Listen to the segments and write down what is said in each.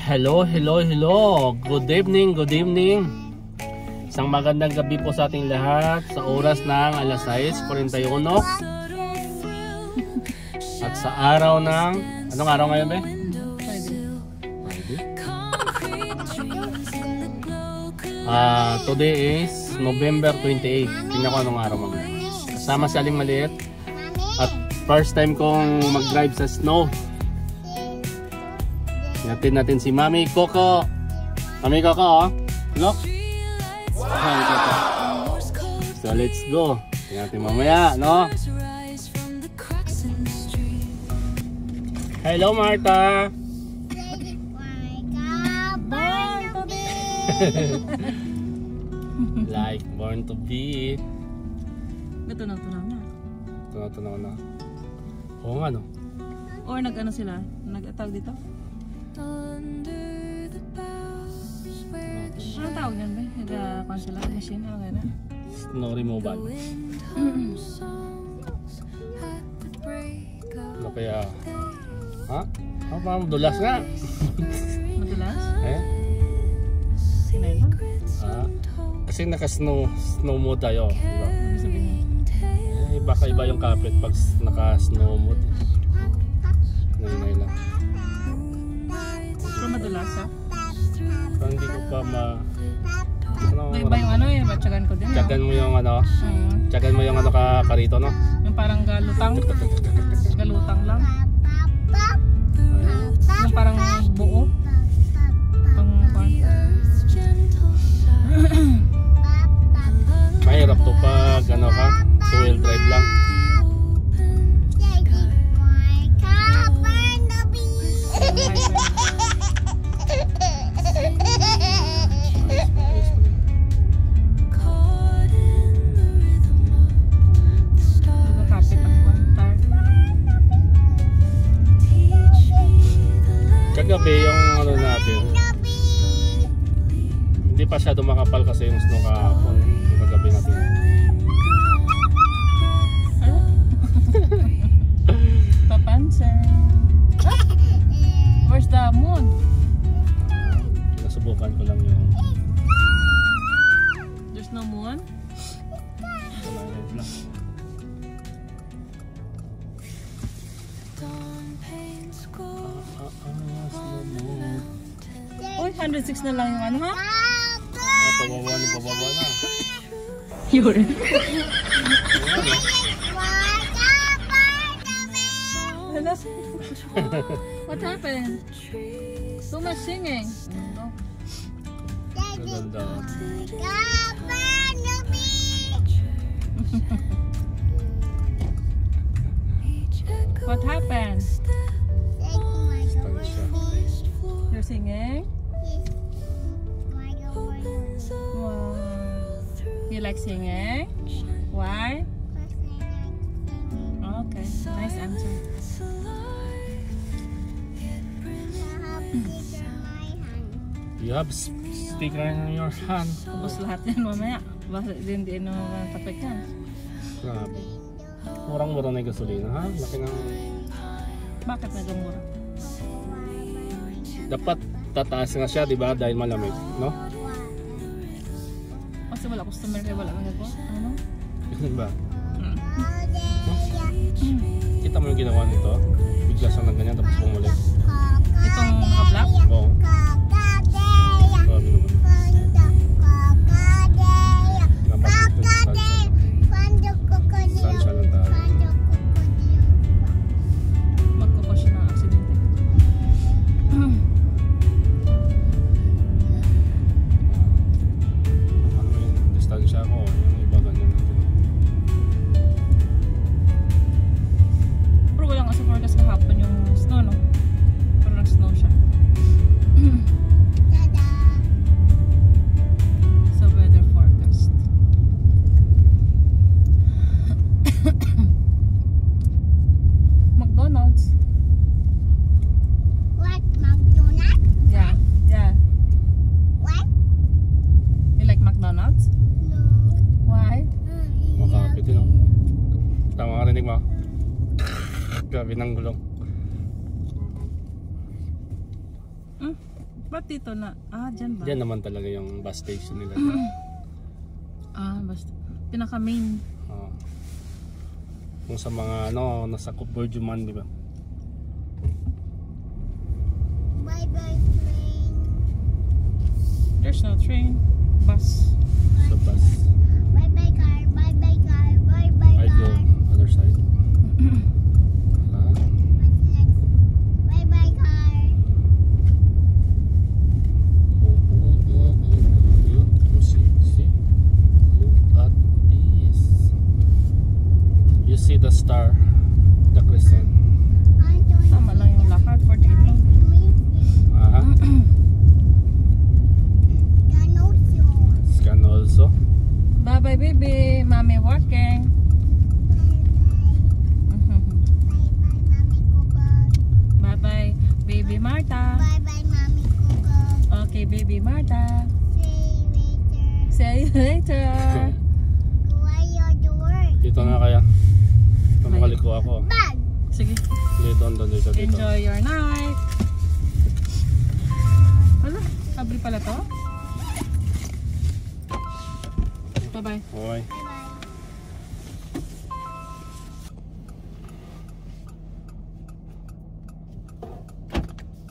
Hello. Good evening. Isang magandang gabi po sa ating lahat sa oras ng alas 6:41. At sa araw ng anong araw ngayon, be? Today is November 28. Tingnan ko anong araw mamaya. Kasama si Aling Maliit. At first time kong mag-drive sa snow. Tingnan natin si Mami Coco. Mami Coco, oh. Look. Hi, Coco. So let's go. Tingnan natin mamaya, no? Hello, Martha. Like born to be. Natunaw na. Tunaw na. Oo nga, no? Or nag-ano sila? Nag-tawag dito? Anong tawag yan ba? Nag-kwan sila? Machine? Ano kaya na? Snow removal. Ano kaya? Ha? Oh, parang madulas nga. Madulas? Eh? Sinay lang? Kasi naka-snow mode tayo. Diba? Ano sabihin? Baka iba yung carpet pag naka-snow mode. Nainay lang. Pero madulas ha? Parang hindi ko pa May iba yung ano eh, batsagan ko din. Tsagan mo yung ano? Tsagan mo yung ano karito, no? Yung parang galutang. Galutang lang. Yung parang buo. Pang mahirap to pag ano ka, two-wheel drive lang. Kagabi yung ano natin, hindi pa siya dumakapal kasi yung snow kahapon. Yung kagabi natin. Papansin. Where's the moon? Nasubukan ko lang yung There's no moon? Uy, 106 na lang yung ano ha? Pababa na. Yun. What happened? Too much singing. Maganda. What happened? You're singing? Wow. You like singing? Why? Okay, nice answer. You have sticker in your hand. Ubus lahat yan mamaya. Basta hindi tapik yan. Grabe. Murang-mura na yung gasolina, ha? Laki ng... Bakit nagamura? Dapat tataas nga siya, di ba? Dahil malamig, no? Kasi wala customer kaya wala kang gagawa. Ano? Ganun ba? Kita mo yung ginawa nito? Bigla siyang ng ganyan tapos pumulit. Itong naka-black? Oo. Grabe naman. Nabasit ito sa sansya lang tayo. Magkukos siya ng aksidente. Ano yung distansya ko? Yung iba ganyan natin. Pero wala nga sa forecast kahapon yung snow, no? Pero nag-snow siya. Sa weather forecast. McDonald's. What? McDonald's? Yeah. What? You like McDonald's? No. Why? Makapit yun, no? Tama ka rinig mo? Grabe ng gulong. Ba't dito na? Ah, dyan ba? Diyan naman talaga yung bus station nila. Ah, basta. Pinaka main. Oo. Kung sa mga ano, nasa Burjuman, di ba? Bye bye train. There's no train. Bus. Sa bus. Bye bye car. Bye bye car. Bye bye I go car. other side. What's next? Bye bye car. See? Look at this. You see the star, the crescent. I'm doing Tama lang yung lakad. 48 lang. Aha. Scan also. Bye bye baby. Mommy working. Bye bye baby Marta. Bye bye, Mommy Coco. Okay baby Marta. See you later. See you later. Why you do work? Dito nga kaya. Ito makaliko ako. Bag. Sige. Dito. Enjoy your night. Wala. Abri pala to. Bye bye. Okay. Bye bye.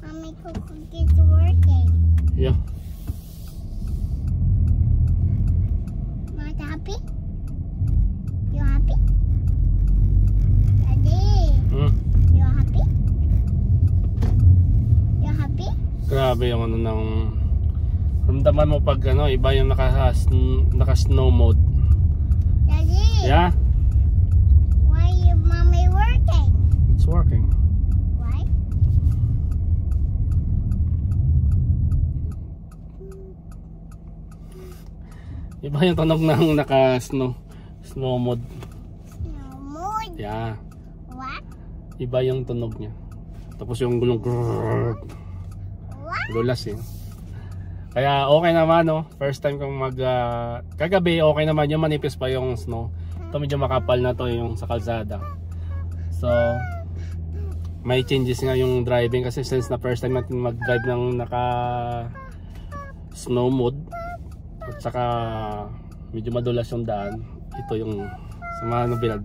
Mommy Coco gets working. Yeah. Not happy? You happy? Daddy, you happy? You happy? Grabe yung ano ng ramdaman mo pag ano, iba yung naka-snow mode. Daddy, Yeah, why your mommy working? it's working. Why? Iba yung tunog ng naka-snow mode. No mood. Yeah, What? iba yung tunog niya. Tapos yung gulong What? lulas eh. Kaya okay naman no. First time kong kagabi okay naman yung manipis pa yung snow. Ito medyo makapal na to yung sa kalsada. So may changes nga yung driving kasi since na first time natin mag-drive ng naka snow mode at saka medyo madulas yung daan. Ito yung sa mga nabila.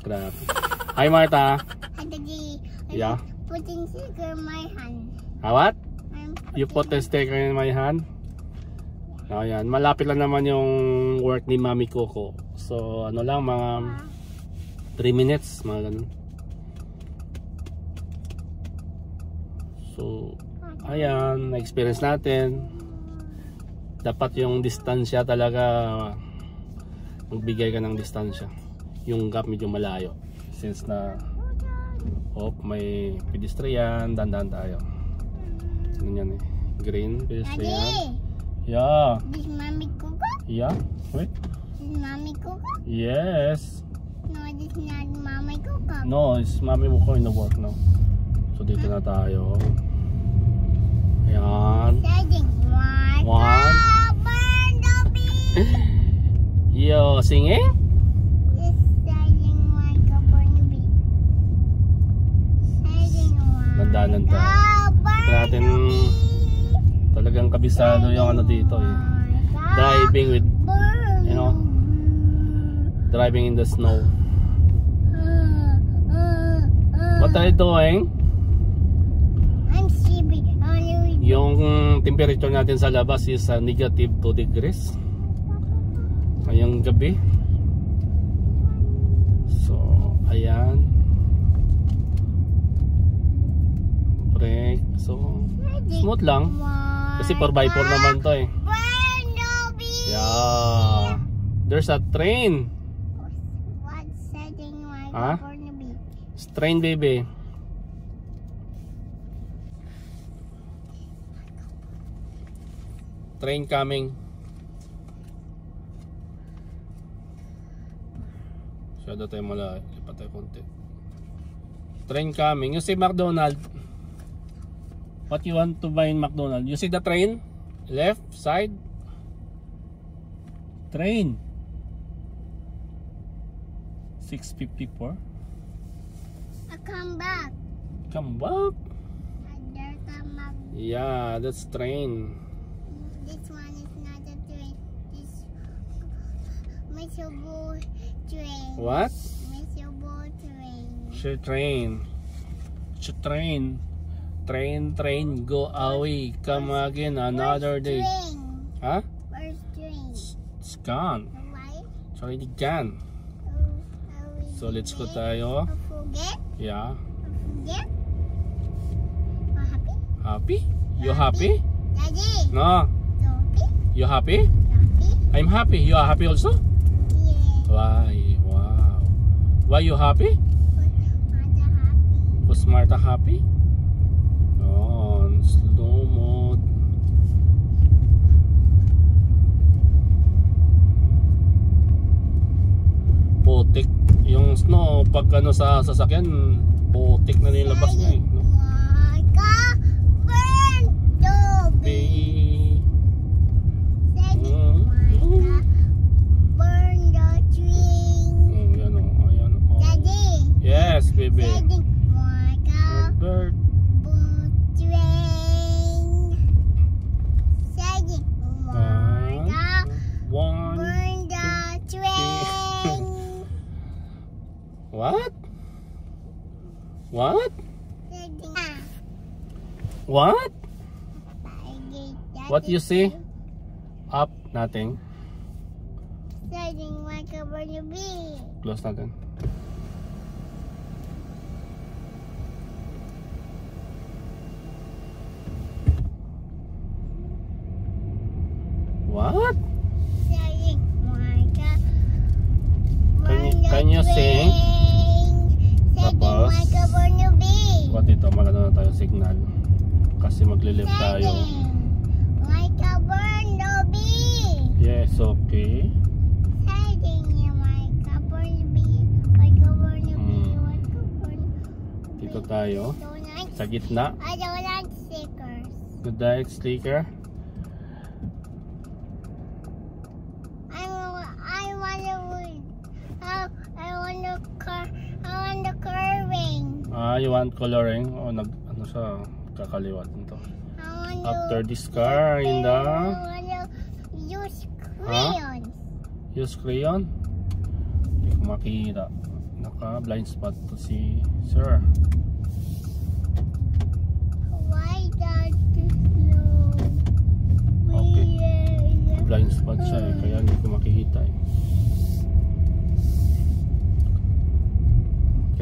Grabe. Hi Marta. Hi, Daddy. Yeah. Putting sticker in my hand. What? I'm You put the sticker in my hand. Ayan, malapit lang naman yung work ni Mami Coco. So ano lang, mga 3 minutes, mga ganun. So ayan, na-experience natin. Dapat yung distansya talaga, magbigay ka ng distansya. Yung gap medyo malayo. Since na may pedestrian, dandan tayo. Ganyan eh. Green, pedestrian. Daddy, Yeah. this Mommy Coco? Yeah. Wait. This Mommy Coco? Yes. No, this not Mommy Coco. No, it's Mami Coco in the work now. So dito na tayo. Ayan. Setting one. One. Burn the bee. Yo, singing? This setting one. Burn the bee. Setting one. Dandanan tayo. Burn Natin the bee. talagang kabisado yung ano dito eh. Driving with, Burn you know, driving in the snow. What are you doing? I'm sleepy. Yung temperature natin sa labas is negative 2 degrees ngayong gabi. So ayan, brake. So smooth lang kasi 4x4 naman to eh. Burn the bee. Yeah, there's a train. What's setting one? Huh? Burn the bee. It's train, baby. Train coming. Masyado tayo malayo. Lipat tayo konti. Train coming. You see McDonald's. What you want to buy in McDonald's? You see the train? Left side. Train. 6:54. I come back. Come back. There's a McDonald's. Yeah, that's train. This one is not a train. This miserable train. What? Miserable train. She train. She train. Train, go away. Come again another day. Train. Huh? Where's train? It's gone. Why? It's already gone. So let's go tayo. Forget? Yeah. Forget? Are happy? Happy? You happy? Daddy. No. Happy? You happy? Happy? I'm happy. You are happy also? Yeah. Why? Wow. Why you happy? Mother happy. Was Martha happy? On slow mode. Putik. Yung snow pag ano sa sasakyan, putik na nilabas niya eh. No? Marka, burn the bee. Daddy, Marka, burn the tree. Yan o. Ayan o. Daddy. Yes, baby. Daddy, Marka, Bird. burn train. Daddy, Marka, One. burn the train. What? What? Daddy, What? Daddy, What you see? Up, nothing. Daddy, Marka, burn the bee. Close natin. What? Daddy, Marka, Can you sing? Daddy, Tapos? Marka, burn the bee. What ito? Magano na tayo signal. Kasi maglilive tayo. Marka, burn the bee. Yes, okay. Daddy, Marka, burn the bee. Marka, burn the bee. Marka, burn the bee. Dito tayo. Sa gitna. I don't like stickers. The direct sticker. I want the curving. You want coloring? O ano siya? Kakaliwat nito. I want After this car in the... I want to use crayons. Use crayon? Hindi ko makita. Naka blind spot to si sir. Why does this snow? Okay. Blind spot siya eh, kaya hindi ko makikita eh.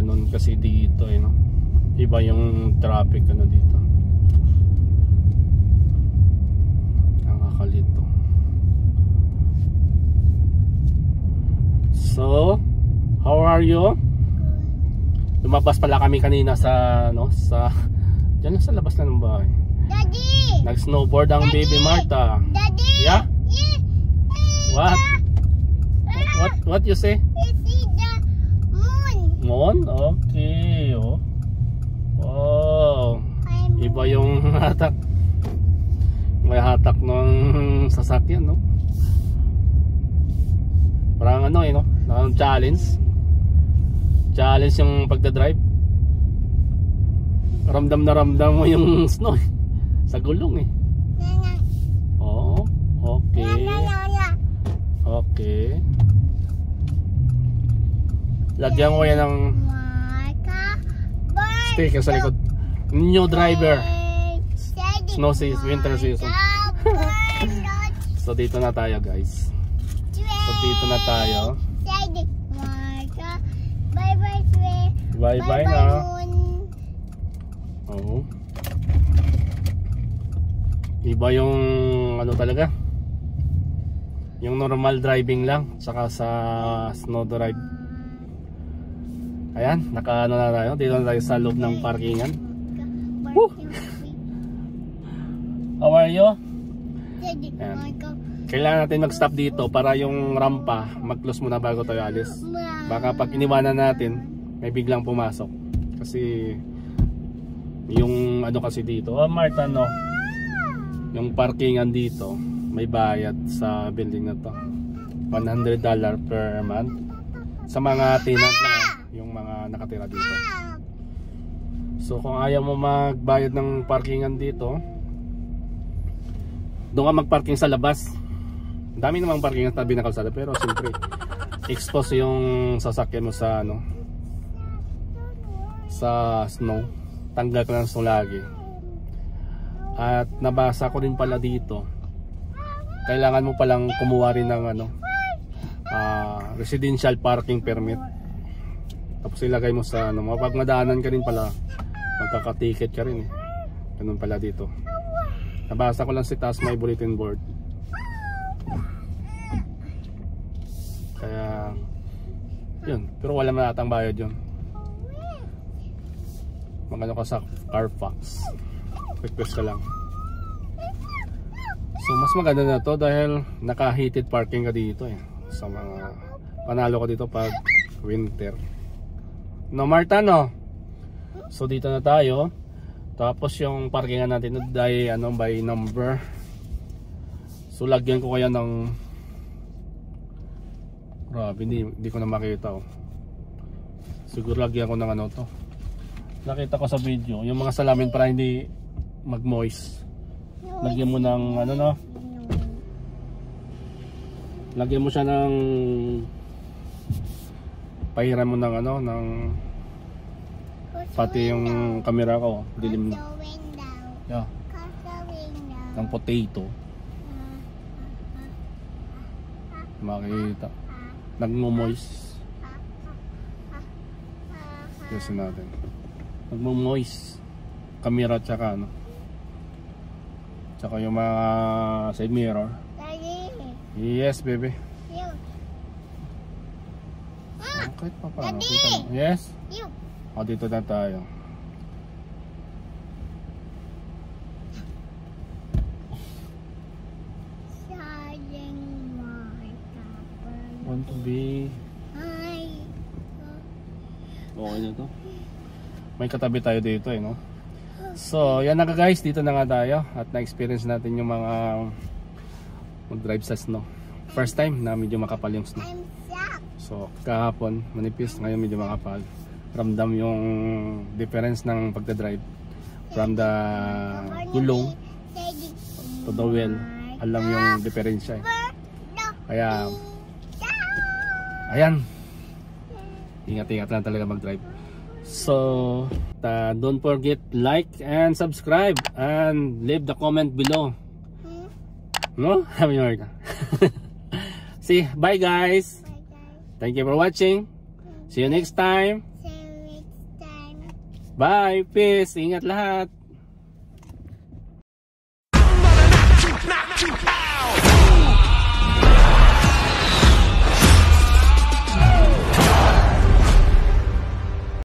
Ganun kasi dito eh, no? Iba yung traffic ano dito. Nakakalito. So, how are you? Lumabas pala kami kanina sa diyan sa labas na ng bahay. Daddy! Nag-snowboard ang Daddy! baby Martha. Daddy! Yeah? What? What you say? It's the moon. Moon? Okay. Oh. Wow. Iba yung hatak. May hatak ng sasakyan, no? Parang ano eh, no? Parang challenge. Challenge yung pagdadrive. Ramdam na ramdam mo yung snow eh. Sa gulong eh. Oh, okay. Okay. Lagyan ko yan ng sticker sa likod. New driver. Snow season, winter season. So dito na tayo guys. So dito na tayo. Bye bye, friend. Bye bye na. Oo. Iba yung ano talaga. Yung normal driving lang saka sa snow drive. Ayan, naka ano na tayo. Dito na tayo sa loob ng parkingan. Woo! How are you? Ayan. Kailangan natin mag-stop dito para yung rampa mag-close muna bago tayo alis. Baka pag iniwanan natin, may biglang pumasok. Kasi yung ano kasi dito, Martha, no? Yung parkingan dito, may bayad sa building na to. $100 per month. Sa mga tenant na, yung mga nakatira dito. So kung ayaw mo magbayad ng parkingan dito, doon ka magparking sa labas. Dami namang parking sa tabi ng kalsada, pero siyempre expose yung sasakyan mo sa ano, sa snow. Tanggal ka ng snow lagi. At nabasa ko rin pala dito, kailangan mo palang kumuha rin ng ano, residential parking permit. Tapos ilagay mo sa ano, mapag madaanan ka rin pala, magkaka-ticket ka rin eh. Ganun pala dito. Nabasa ko lang si taas may bulletin board. Kaya yun, pero wala man atang bayad yun. Magano ka sa Carfax, request ka lang. So mas maganda na to dahil naka-heated parking ka dito eh. Sa mga panalo ko dito pag winter. No Marta no? So dito na tayo. Tapos yung parkingan natin ay ano, by number. So lagyan ko kaya ng, grabe, hindi ko na makita oh. Siguro lagyan ko ng ano to. Nakita ko sa video, yung mga salamin para hindi mag-moist. Lagyan mo ng ano no? Lagyan mo siya ng, pahiran mo ng ano, ng pati yung camera ko, dilim na. Yeah. Ng potato. Makita. Nagmo-moist. Yes natin. Nagmo-moist. Camera tsaka ano. Tsaka yung mga side mirror. Yes, baby. Kahit pa pa. Yes? O, dito na tayo. Want to be... Okay na to. May katabi tayo dito eh, no? So, yan na guys. Dito na nga tayo. At na-experience natin yung mga mag-drive sa snow. First time na medyo makapal yung snow. So, kahapon manipis, ngayon medyo makapal. Ramdam yung difference ng pagdadrive from the gulong to the wheel. Alam yung diferensya eh. Kaya ayan, ingat-ingat lang talaga mag-drive. So don't forget like and subscribe and leave the comment below. No? Happy New Year. See, bye guys. Thank you for watching. See you next time. Bye, peace. Ingat lahat.